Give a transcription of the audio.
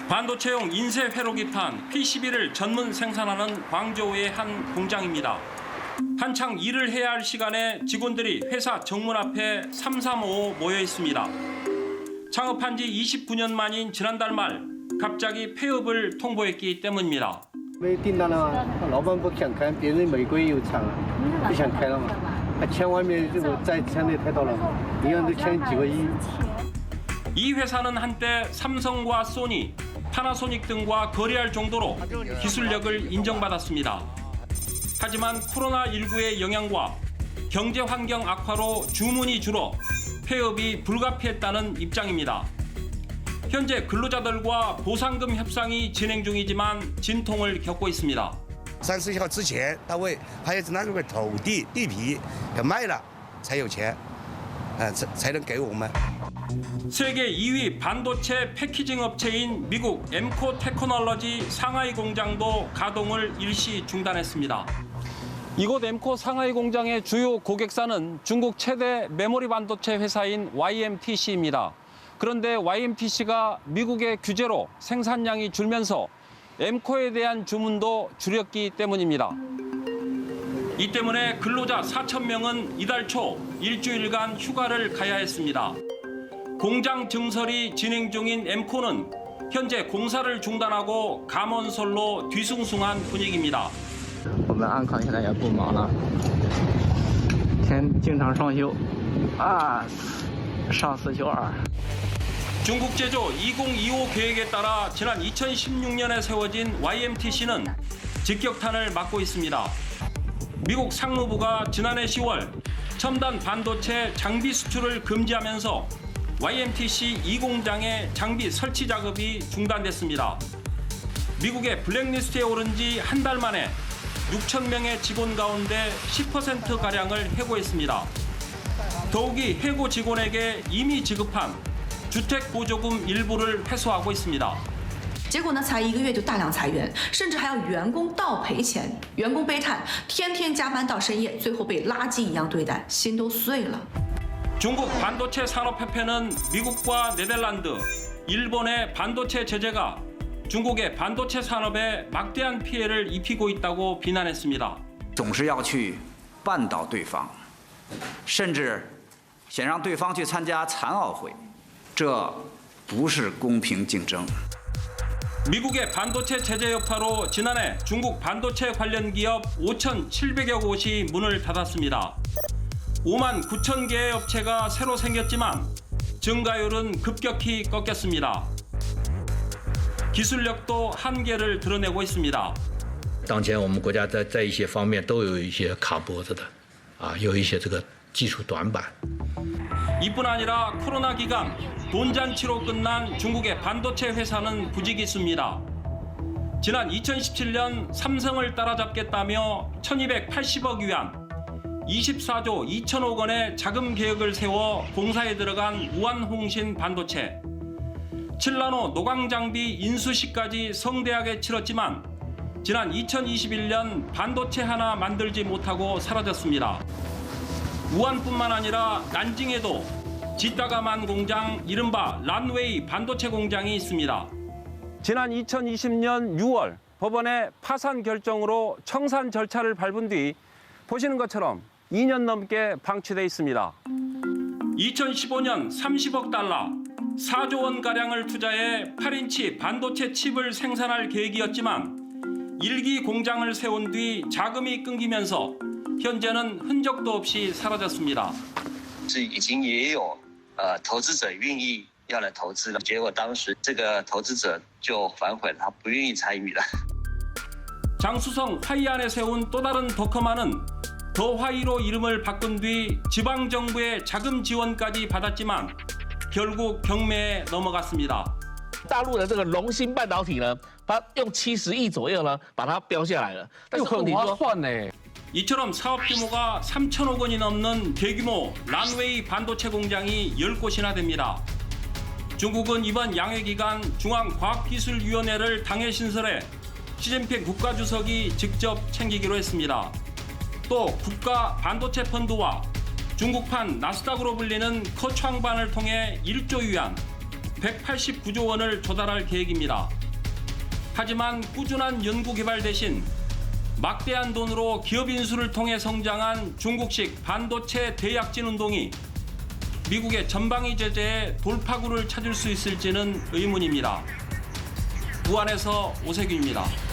반도체용 인쇄 회로기판 PCB를 전문 생산하는 광저우의 한 공장입니다. 한창 일을 해야 할 시간에 직원들이 회사 정문 앞에 삼삼오오 모여 있습니다. 창업한 지 29년 만인 지난달 말 갑자기 폐업을 통보했기 때문입니다. 没订单了吗？老板不想开，别人玫瑰有厂了，不想开了嘛。他欠外面这个债欠的太多了，一样都欠几个亿。 이 회사는 한때 삼성과 소니, 파나소닉 등과 거래할 정도로 기술력을 인정받았습니다. 하지만 코로나19의 영향과 경제 환경 악화로 주문이 줄어 폐업이 불가피했다는 입장입니다. 현재 근로자들과 보상금 협상이 진행 중이지만 진통을 겪고 있습니다. 30号之前到位，还有那个土地地皮要卖了才有钱，才能给我们。 세계 2위 반도체 패키징 업체인 미국 엠코 테크놀로지 상하이 공장도 가동을 일시 중단했습니다. 이곳 엠코 상하이 공장의 주요 고객사는 중국 최대 메모리 반도체 회사인 YMTC입니다. 그런데 YMTC가 미국의 규제로 생산량이 줄면서 엠코에 대한 주문도 줄였기 때문입니다. 이 때문에 근로자 4,000명은 이달 초 일주일간 휴가를 가야 했습니다. 공장 증설이 진행 중인 엠코는 현재 공사를 중단하고 감원설로 뒤숭숭한 분위기입니다. 我们安康现在也不忙了，经常双休，上4休2。 중국 제조 2025 계획에 따라 지난 2016년에 세워진 YMTC는 직격탄을 맞고 있습니다. 미국 상무부가 지난해 10월 첨단 반도체 장비 수출을 금지하면서 YMTC 2공장의 장비 설치 작업이 중단됐습니다. 미국의 블랙리스트에 오른 지 한 달 만에 6,000명의 직원 가운데 10%가량을 해고했습니다. 더욱이 해고 직원에게 이미 지급한 주택 보조금 일부를 회수하고 있습니다. 结果呢，才1个月就大量裁员，甚至还要员工倒赔钱，员工悲叹天天加班到深夜，最后被垃圾一样对待，心都碎了。 중국 반도체 산업협회는 미국과 네덜란드, 일본의 반도체 제재가 중국의 반도체 산업에 막대한 피해를 입히고 있다고 비난했습니다. 总是要去绊倒对方，甚至想让对方去参加残奥会，这不是公平竞争。 미국의 반도체 제재 여파로 지난해 중국 반도체 관련 기업 5,700여 곳이 문을 닫았습니다. 5만 9천 개의 업체가 새로 생겼지만 증가율은 급격히 꺾였습니다. 기술력도 한계를 드러내고 있습니다. 当前我们国家在一些方面都有一些卡脖子的，有一些这个技术短板。 이뿐 아니라 코로나 기간 돈잔치로 끝난 중국의 반도체 회사는 부지기수입니다. 지난 2017년 삼성을 따라잡겠다며 1,280억 위안, 24조 2천억 원의 자금 계획을 세워 공사에 들어간 우한홍신 반도체. 7나노 노광 장비 인수식까지 성대하게 치렀지만 지난 2021년 반도체 하나 만들지 못하고 사라졌습니다. 우한뿐만 아니라 난징에도 지따가만 공장, 이른바 란웨이 반도체 공장이 있습니다. 지난 2020년 6월 법원의 파산 결정으로 청산 절차를 밟은 뒤 보시는 것처럼 2년 넘게 방치돼 있습니다. 2015년 30억 달러, 4조 원가량을 투자해 8인치 반도체 칩을 생산할 계획이었지만 1기 공장을 세운 뒤 자금이 끊기면서 현재는 흔적도 없이 사라졌습니다. 已经也有投资者愿意要来投资了，结果当时这个投资者就反悔了，他不愿意参与了。 장수성 화이안에 세운 또 다른 더커마는 더 화이로 이름을 바꾼 뒤 지방 정부의 자금 지원까지 받았지만 결국 경매에 넘어갔습니다. 大陆的这个龙芯半导体呢，它用70亿左右呢，把它标下来了。但是问题说， 이처럼 사업 규모가 3천억 원이 넘는 대규모 란웨이 반도체 공장이 10곳이나 됩니다. 중국은 이번 양회 기간 중앙과학기술위원회를 당일 신설해 시진핑 국가주석이 직접 챙기기로 했습니다. 또 국가 반도체 펀드와 중국판 나스닥으로 불리는 커창반을 통해 1조 위안, 189조 원을 조달할 계획입니다. 하지만 꾸준한 연구개발 대신 막대한 돈으로 기업 인수를 통해 성장한 중국식 반도체 대약진 운동이 미국의 전방위 제재에 돌파구를 찾을 수 있을지는 의문입니다.武汉에서 오세균입니다.